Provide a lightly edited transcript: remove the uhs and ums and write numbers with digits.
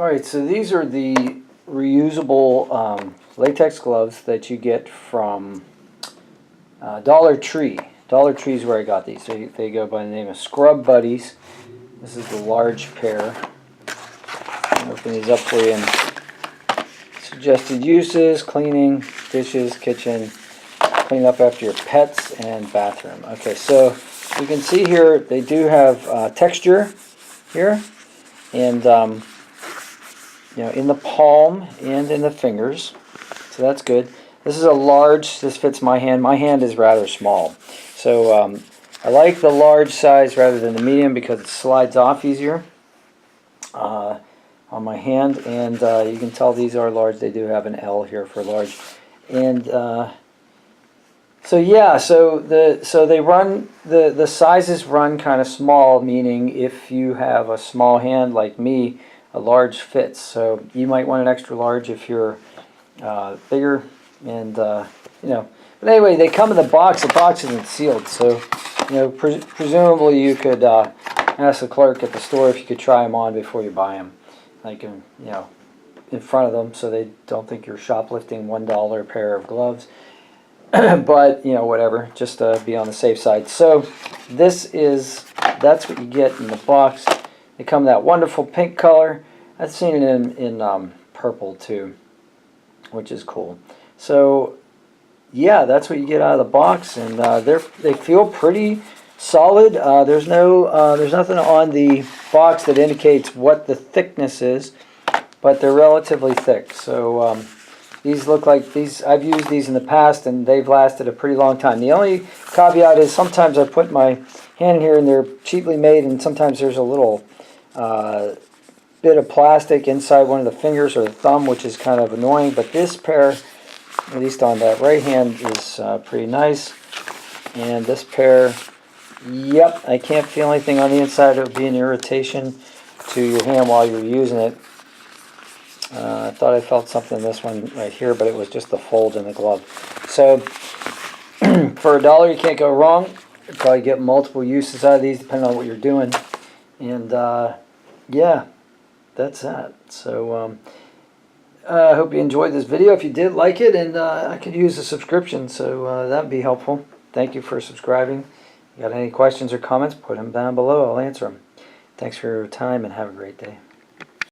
Alright, so these are the reusable latex gloves that you get from Dollar Tree. Dollar Tree is where I got these. They go by the name of Scrub Buddies. This is the large pair. I'll open these up for you. And suggested uses: cleaning, dishes, kitchen, clean up after your pets, and bathroom. Okay, so you can see here they do have texture here, and you know, in the palm and in the fingers, so that's good. This is a large. This fits my hand. My hand is rather small, so I like the large size rather than the medium because it slides off easier on my hand. And you can tell these are large. They do have an L here for large, and so yeah, so they run, the sizes run kind of small, meaning if you have a small hand like me, a large fits. So you might want an extra large if you're bigger, and you know. But anyway, they come in the box. The box isn't sealed, so you know, presumably you could ask the clerk at the store if you could try them on before you buy them, like you know, in front of them, so they don't think you're shoplifting $1 pair of gloves. But you know, whatever, just to be on the safe side. So that's what you get in the box. They come in that wonderful pink color. I've seen it in purple too, which is cool. So yeah, that's what you get out of the box, and they feel pretty solid. There's nothing on the box that indicates what the thickness is, but they're relatively thick. So these look like these. I've used these in the past, and they've lasted a pretty long time. The only caveat is sometimes I put my hand in here, and they're cheaply made, and sometimes there's a little bit of plastic inside one of the fingers or the thumb, which is kind of annoying. But this pair, at least on that right hand, is pretty nice. And this pair, yep, I can't feel anything on the inside. It would be an irritation to your hand while you're using it. I thought I felt something in this one right here, but it was just the fold in the glove. So for $1, you can't go wrong. You probably get multiple uses out of these depending on what you're doing. And yeah, that's that. So I hope you enjoyed this video. If you did, like it, and I could use a subscription, so that would be helpful. Thank you for subscribing. If you got any questions or comments, put them down below. I'll answer them. Thanks for your time, and have a great day.